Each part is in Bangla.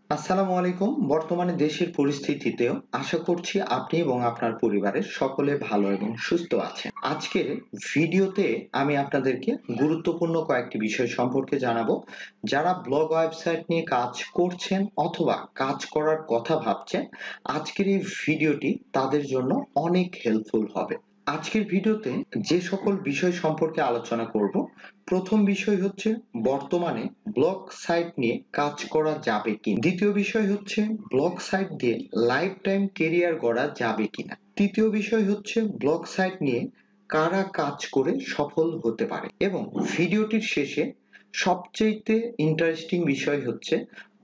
আসসালামু আলাইকুম। বর্তমানে দেশের পরিস্থিতিতেও আশা করছি আপনি এবং আপনার পরিবারের সকলে ভালো এবং সুস্থ আছেন। আজকের ভিডিওতে আমি আপনাদেরকে গুরুত্বপূর্ণ কয়েকটি বিষয় সম্পর্কে জানাবো। যারা ব্লগ ওয়েবসাইট নিয়ে কাজ করছেন অথবা কাজ করার কথা ভাবছেন, আজকের এই ভিডিওটি তাদের জন্য অনেক হেল্পফুল হবে। আজকের ভিডিওতে যে সকল বিষয় সম্পর্কে আলোচনা করব, প্রথম বিষয় হচ্ছে বর্তমানে ব্লগ সাইট নিয়ে কাজ করা যাবে কিনা। দ্বিতীয় বিষয় হচ্ছে ব্লগ সাইট দিয়ে লাইফ টাইম কেরিয়ার গড়া যাবে কিনা। তৃতীয় বিষয় হচ্ছে ব্লগ সাইট নিয়ে কারা কাজ করে সফল হতে পারে। এবং ভিডিওটির শেষে সবচেয়ে ইন্টারেস্টিং বিষয় হচ্ছে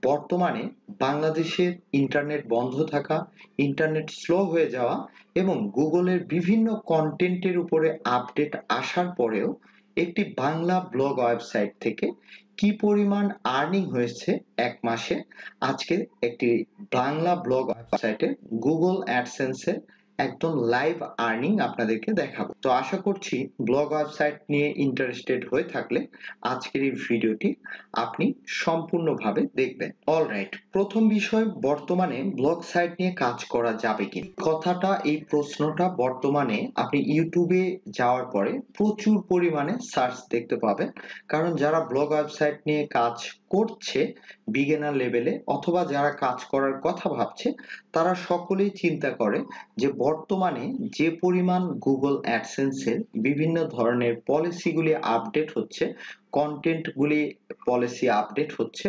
বর্তমানে বাংলাদেশের ইন্টারনেট বন্ধ থাকা, ইন্টারনেট স্লো হয়ে যাওয়া এবং গুগলের বিভিন্ন কন্টেন্টের উপরে আপডেট আসার পরেও একটি বাংলা ব্লগ ওয়েবসাইট থেকে কি পরিমাণ আর্নিং হয়েছে এক মাসে, আজকে একটি বাংলা ব্লগ ওয়েবসাইটে গুগল অ্যাডসেন্সে একদম লাইভ আর্নিং আপনাদেরকে দেখাবো। তো আশা করছি ব্লগ ওয়েবসাইট নিয়ে ইন্টারেস্টেড হয়ে থাকলে আজকের এই ভিডিওটি আপনি সম্পূর্ণভাবে দেখবেন। অলরাইট, প্রথম বিষয় বর্তমানে ব্লগ সাইট নিয়ে কাজ করা যাবে কি কথাটা, এই প্রশ্নটা বর্তমানে আপনি ইউটিউবে যাওয়ার পরে প্রচুর পরিমাণে সার্চ দেখতে পাবেন। কারণ যারা ব্লগ ওয়েবসাইট নিয়ে কাজ করছে বিগিনার লেভেলে অথবা যারা কাজ করার কথা ভাবছে, তারা সকলেই চিন্তা করে যে বর্তমানে যে পরিমাণ গুগল অ্যাডসেন্সের বিভিন্ন ধরনের পলিসিগুলি আপডেট হচ্ছে, কন্টেন্টগুলি পলিসি আপডেট হচ্ছে,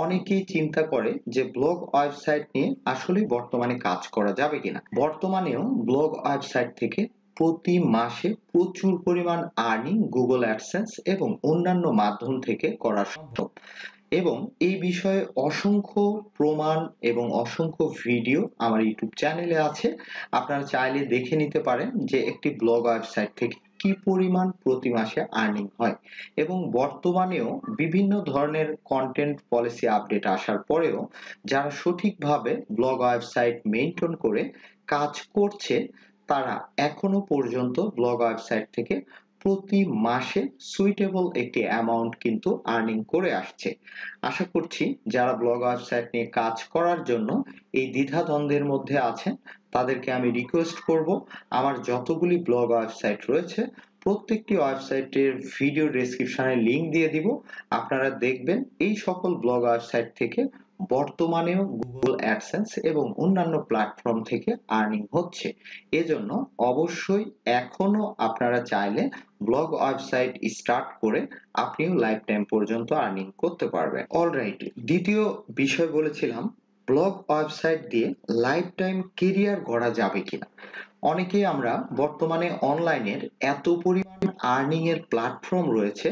অনেকেই চিন্তা করে যে ব্লগ ওয়েবসাইট নিয়ে আসলেই বর্তমানে কাজ করা যাবে কিনা। বর্তমানেও ব্লগ ওয়েবসাইট থেকে প্রতি মাসে প্রচুর পরিমাণ আর্নিং গুগল অ্যাডসেন্স এবং অন্যান্য মাধ্যম থেকে করা সম্ভব। এবং এই বিষয়ে অসংখ্য প্রমাণ এবং অসংখ্য ভিডিও আমার ইউটিউব চ্যানেলে আছে। আপনারা চাইলে দেখে নিতে পারেন যে একটি ব্লগ ওয়েবসাইট থেকে কি পরিমাণ প্রতি মাসে আর্নিং হয়। এবং বর্তমানেও বিভিন্ন ধরনের কন্টেন্ট পলিসি আপডেট আসার পরেও যারা সঠিকভাবে ব্লগ ওয়েবসাইট মেইনটেইন করে কাজ করছে, তারা এখনো পর্যন্ত ব্লগ ওয়েবসাইট থেকে প্রতি মাসে সুইটেবল একটি অ্যামাউন্ট কিন্তু আর্নিং করে আসছে। আশা করছি যারা ব্লগ ওয়েবসাইট নিয়ে কাজ করার জন্য এই দ্বিধাদ্বন্দ্বের মধ্যে আছেন, তাদেরকে আমি রিকোয়েস্ট করব, আমার যতগুলি ব্লগ ওয়েবসাইট রয়েছে প্রত্যেকটি ওয়েবসাইটের ভিডিও ডেসক্রিপশনে লিংক দিয়ে দিব। আপনারা দেখবেন এই সকল ব্লগ ওয়েবসাইট থেকে বর্তমানেও গুগল অ্যাডসেন্স এবং অন্যান্য প্ল্যাটফর্ম থেকে আর্নিং হচ্ছে। এজন্য অবশ্যই এখনো আপনারা চাইলে ব্লগ ওয়েবসাইট স্টার্ট করে আপনিও লাইফ টাইম পর্যন্ত আর্নিং করতে পারবেন। অলরাইট, দ্বিতীয় বিষয় বলেছিলাম ব্লগ ওয়েবসাইট দিয়ে লাইফ টাইম কেরিয়ার গড়া যাবে কিনা। অনেকেই আমরা বর্তমানে অনলাইনের এত পরিমাণ আর্নিং এর প্ল্যাটফর্ম রয়েছে,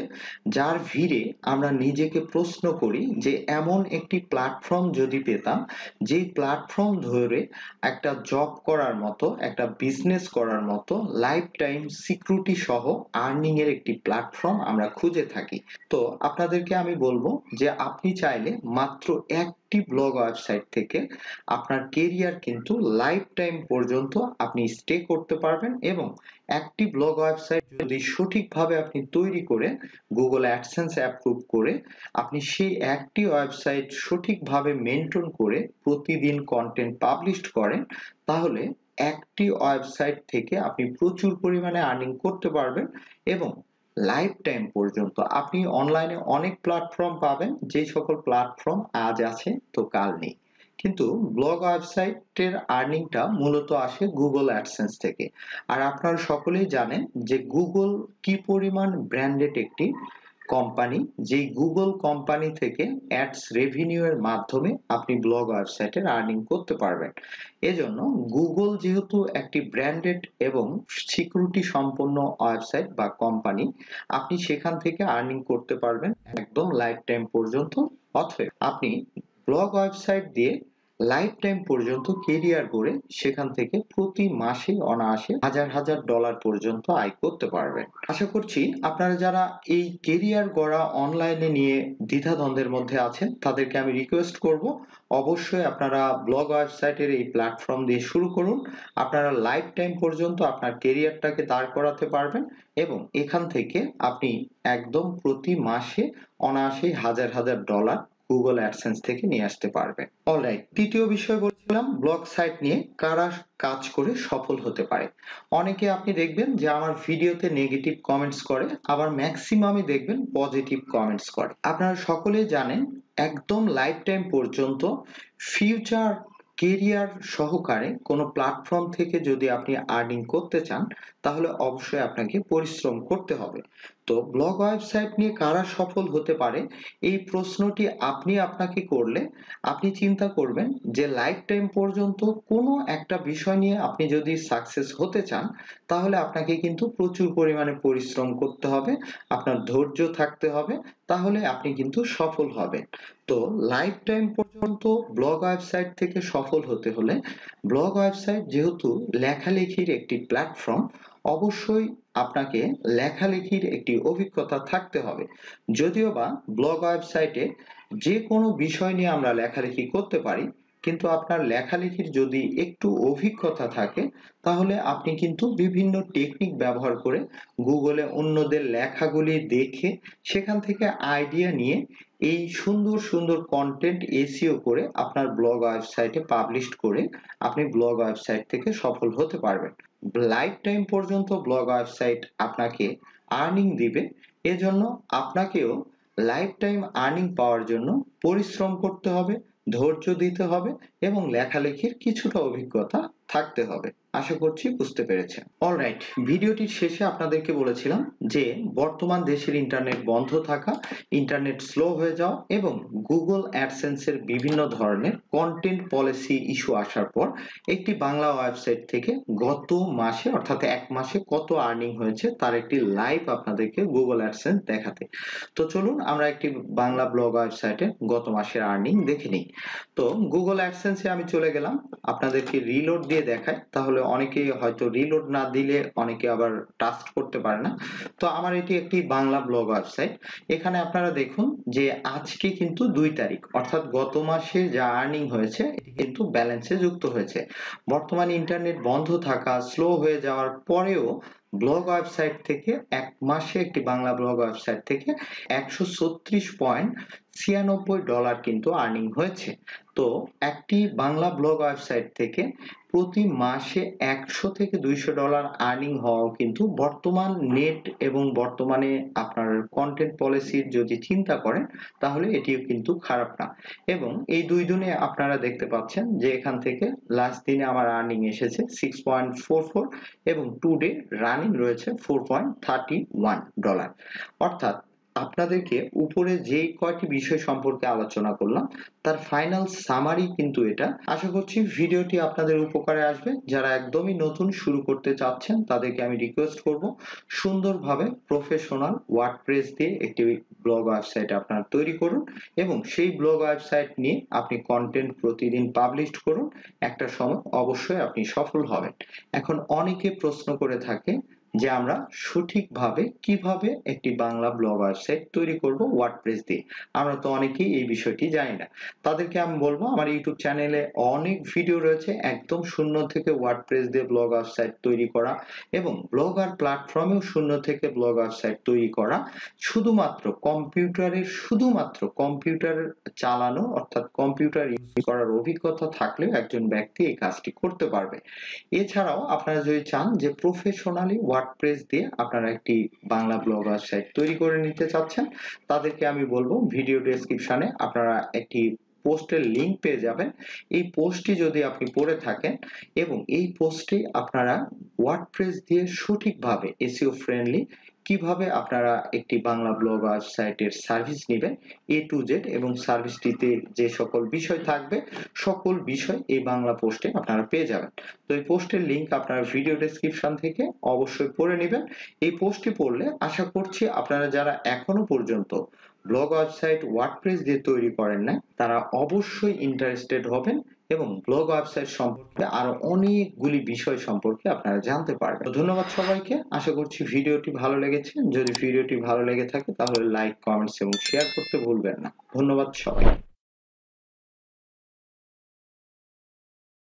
যার ভিড়ে আমরা নিজেকে প্রশ্ন করি যে এমন একটি প্ল্যাটফর্ম যদি পেতাম, যেই প্ল্যাটফর্ম ধরে একটা জব করার মতো, একটা বিজনেস করার মতো লাইফ টাইম সিকিউরিটি সহ আর্নিং এর একটি প্ল্যাটফর্ম আমরা খুঁজে থাকি। তো আপনাদেরকে আমি বলবো যে আপনি চাইলে মাত্র একটি ব্লগ ওয়েবসাইট থেকে আপনার কেরিয়ার কিন্তু লাইফ টাইম পর্যন্ত আপনি স্টে করতে পারবেন। এবং একটি ব্লগ ওয়েবসাইট যদি সঠিকভাবে আপনি তৈরি করে গুগল অ্যাডসেন্স অ্যাপ্রুভ করে আপনি সেই একটি ওয়েবসাইট সঠিকভাবে মেইনটেইন করে প্রতিদিন কন্টেন্ট পাবলিশ করেন, তাহলে একটি ওয়েবসাইট থেকে আপনি প্রচুর পরিমাণে আর্নিং করতে পারবেন। এবং লাইফ টাইম পর্যন্ত আপনি অনলাইনে অনেক প্ল্যাটফর্ম পাবেন, যে সকল প্ল্যাটফর্ম আজ আছে তো কাল নেই। কিন্তু ব্লগ ওয়েবসাইটের আর্নিংটা মূলত আসে গুগল অ্যাডসেন্স থেকে। আর আপনারা সকলেই জানেন যে গুগল কি পরিমাণ ব্র্যান্ডেড একটি কোম্পানি, যেই গুগল কোম্পানি থেকে অ্যাডস রেভিনিউ এর মাধ্যমে আপনি ব্লগ ওয়েবসাইটের আর্নিং করতে পারবেন। এজন্য গুগল যেহেতু একটি ব্র্যান্ডেড এবং সিকিউরিটি সম্পন্ন ওয়েবসাইট বা কোম্পানি, আপনি সেখান থেকে আর্নিং করতে পারবেন একদম লাইফ টাইম পর্যন্ত। অতএব আপনি ব্লগ ওয়েবসাইট দিয়ে লাইফ টাইম পর্যন্ত কেরিয়ার গড়ে সেখান থেকে প্রতি মাসে অনায়াসে হাজার হাজার ডলার পর্যন্ত আয় করতে পারবেন। আশা করছি আপনারা যারা এই কেরিয়ার গড়া অনলাইনে নিয়ে দ্বিধাদ্বন্দ্বের মধ্যে আছেন, তাদেরকে আমি রিকোয়েস্ট করব অবশ্যই আপনারা ব্লগ ওয়েবসাইটের এই প্ল্যাটফর্ম দিয়ে শুরু করুন। আপনারা লাইফ টাইম পর্যন্ত আপনার কেরিয়ারটাকে দাঁড় করাতে পারবেন এবং এখান থেকে আপনি একদম প্রতি মাসে অনায়াসে হাজার হাজার ডলার গুগল অ্যাডসেন্স থেকে নিয়ে আসতে পারবেন। অলরাইট, তৃতীয় বিষয় বলছিলাম ব্লগ সাইট নিয়ে কারা কাজ করে সফল হতে পারে। অনেকে আপনি দেখবেন যে আমার ভিডিওতে নেগেটিভ কমেন্টস করে, আবার ম্যাক্সিমামই দেখবেন পজিটিভ কমেন্টস করে। আপনারা সকলেই জানেন একদম লাইফ টাইম পর্যন্ত ফিউচার কেরিয়ার সহকারে কোনো প্ল্যাটফর্ম থেকে যদি আপনি আর্নিং করতে চান তাহলে অবশ্যই আপনাকে পরিশ্রম করতে হবে। তো ব্লগ ওয়েবসাইট নিয়ে কারা সফল হতে পারে এই প্রশ্নটি আপনি আপনাকে করলে আপনি চিন্তা করবেন যে লাইফ টাইম পর্যন্ত কোনো একটা বিষয় নিয়ে আপনি যদি সাকসেস হতে চান তাহলে আপনাকে কিন্তু প্রচুর পরিমাণে পরিশ্রম করতে হবে, আপনার ধৈর্য থাকতে হবে, তাহলে আপনি কিন্তু সফল হবেন। তো লাইফ টাইম পর্যন্ত ব্লগ ওয়েবসাইট থেকে সফল হতে হলে ব্লগ ওয়েবসাইট যেহেতু লেখালেখির একটি প্ল্যাটফর্ম, অবশ্যই আপনাকে লেখালেখির একটি অভিজ্ঞতা থাকতে হবে। যদিও বা ব্লগ ওয়েবসাইটে যে কোনো বিষয় নিয়ে আমরা লেখালেখি করতে পারি, কিন্তু আপনার লেখালেখির যদি একটু অভিজ্ঞতা থাকে তাহলে আপনি কিন্তু বিভিন্ন টেকনিক ব্যবহার করে গুগলে অন্যদের লেখাগুলি দেখে সেখান থেকে আইডিয়া নিয়ে এই সুন্দর সুন্দর কন্টেন্ট এসইও করে আপনার ব্লগ ওয়েবসাইটে পাবলিশ করে আপনি ব্লগ ওয়েবসাইট থেকে সফল হতে পারবেন। লাইফ টাইম পর্যন্ত ব্লগ ওয়েবসাইট আপনাকে আর্নিং দিবে, এজন্য আপনাকেও লাইফ টাইম আর্নিং পাওয়ার জন্য পরিশ্রম করতে হবে, ধৈর্য দিতে হবে এবং লেখালেখির কিছুটা অভিজ্ঞতা থাকতে হবে। আশা করছি বুঝতে পেরেছেন। অলরাইট, ভিডিওটির শেষে আপনাদেরকে বলেছিলাম যে বর্তমান দেশের ইন্টারনেট বন্ধ থাকা, ইন্টারনেট স্লো হয়ে যাওয়া এবং গুগল অ্যাডসেন্সের বিভিন্ন ধরনের কন্টেন্ট পলিসি ইস্যু আসার পর একটি বাংলা ওয়েবসাইট থেকে গত মাসে অর্থাৎ এক মাসে কত আর্নিং হয়েছে তার একটি লাইভ আপনাদেরকে গুগল অ্যাডসেন্স দেখাতে। তো চলুন আমরা একটি বাংলা ব্লগ ওয়েবসাইটে গত মাসের আর্নিং দেখে নিই। তো গুগল অ্যাডসেন্সে আমি চলে গেলাম, আপনাদেরকে রিলোড দিয়ে দেখাই, তাহলে অনেকেই হয়তো রিলোড না দিলে অনেকে আবার ট্রাস্ট করতে পারে না। তো আমার এটি একটি বাংলা ব্লগ ওয়েবসাইট। এখানে আপনারা দেখুন যে আজকে কিন্তু 2 তারিখ, অর্থাৎ গত মাসে যা আর্নিং হয়েছে এটি কিন্তু ব্যালেন্সে যুক্ত হয়েছে। বর্তমানে ইন্টারনেট বন্ধ থাকা, স্লো হয়ে যাওয়ার পরেও ব্লগ ওয়েবসাইট থেকে এক মাসে একটি বাংলা ব্লগ ওয়েবসাইট থেকে $136.96 কিন্তু আর্নিং হয়েছে। তো একটি বাংলা ব্লগ ওয়েবসাইট থেকে প্রতি মাসে $100 থেকে $200 আর্নিং হওয়াও কিন্তু বর্তমান নেট এবং বর্তমানে আপনার কন্টেন্ট পলিসির যদি চিন্তা করেন তাহলে এটিও কিন্তু খারাপ না। এবং এই 2 দিনে আপনারা দেখতে পাচ্ছেন যে এখান থেকে লাস্ট দিনে আমার আর্নিং এসেছে 6.44 এবং টুডে রানিং রয়েছে $4.31। অর্থাৎ আপনাদেরকে উপরে যে কয়টি বিষয় সম্পর্কে আলোচনা করলাম তার ফাইনাল সামারি কিন্তু এটা। আশা করছি ভিডিওটি আপনাদের উপকারে আসবে। যারা একদমই নতুন শুরু করতে চাচ্ছেন তাদেরকে আমি রিকোয়েস্ট করব সুন্দরভাবে প্রফেশনাল ওয়ার্ডপ্রেস দিয়ে একটি ব্লগ ওয়েবসাইট আপনারা তৈরি করুন এবং সেই ব্লগ ওয়েবসাইট নিয়ে আপনি কন্টেন্ট প্রতিদিন পাবলিশ করুন। একটা সময় অবশ্যই আপনি সফল হবেন। এখন অনেকে প্রশ্ন করে থাকে যে আমরা সঠিকভাবে কিভাবে একটি বাংলা ব্লগ ওয়েবসাইট তৈরি করব ওয়ার্ডপ্রেস দিয়ে। আমরা তো অনেকেই এই বিষয়টি জানি না। তাদেরকে আমি বলবো আমার ইউটিউব চ্যানেলে অনেক ভিডিও রয়েছে একদম শূন্য থেকে ওয়ার্ডপ্রেস দিয়ে ব্লগ ওয়েবসাইট তৈরি করা এবং ব্লগার প্ল্যাটফর্মেও শূন্য থেকে ব্লগ ওয়েবসাইট তৈরি করা। শুধুমাত্র কম্পিউটার চালানো অর্থাৎ কম্পিউটার ইউজ করার অভিজ্ঞতা থাকলেও একজন ব্যক্তি এই কাজটি করতে পারবে। এছাড়াও আপনারা যদি চান যে প্রফেশনালি ওয়ার্ডপ্রেস দিয়ে আপনারা একটি বাংলা ব্লগ ওয়েবসাইট তৈরি করে নিতে চাচ্ছেন, তাদেরকে আমি বলবো ভিডিও ডেসক্রিপশনে আপনারা একটি পোস্টের লিংক পেয়ে যাবেন। এই পোস্টটি যদি আপনি পড়ে থাকেন এবং এই পোস্টে আপনারা ওয়ার্ডপ্রেস দিয়ে সঠিকভাবে এসইও ফ্রেন্ডলি কিভাবে আপনারা একটি বাংলা ব্লগ ওয়েবসাইটের সার্ভিস নেবেন A to Z এবং সার্ভিসটিতে যে সকল বিষয় থাকবে সকল বিষয় এই বাংলা পোস্টে আপনারা পেয়ে যাবেন। তো এই পোস্টের লিংক আপনারা ভিডিও ডেসক্রিপশন থেকে অবশ্যই পড়ে নেবেন। এই পোস্টটি পড়লে আশা করছি আপনারা যারা এখনো পর্যন্ত ব্লগ ওয়েবসাইট ওয়ার্ডপ্রেস দিয়ে তৈরি করেন না তারা অবশ্যই ইন্টারেস্টেড হবেন এবং ব্লগ ওয়েবসাইট সম্পর্কে আরো অনেকগুলি বিষয় সম্পর্কে আপনারা জানতে পারবেন। ধন্যবাদ সবাইকে। আশা করছি ভিডিওটি ভালো লেগেছে। যদি ভিডিওটি ভালো লেগে থাকে তাহলে লাইক, কমেন্টস এবং শেয়ার করতে ভুলবেন না। ধন্যবাদ সবাইকে।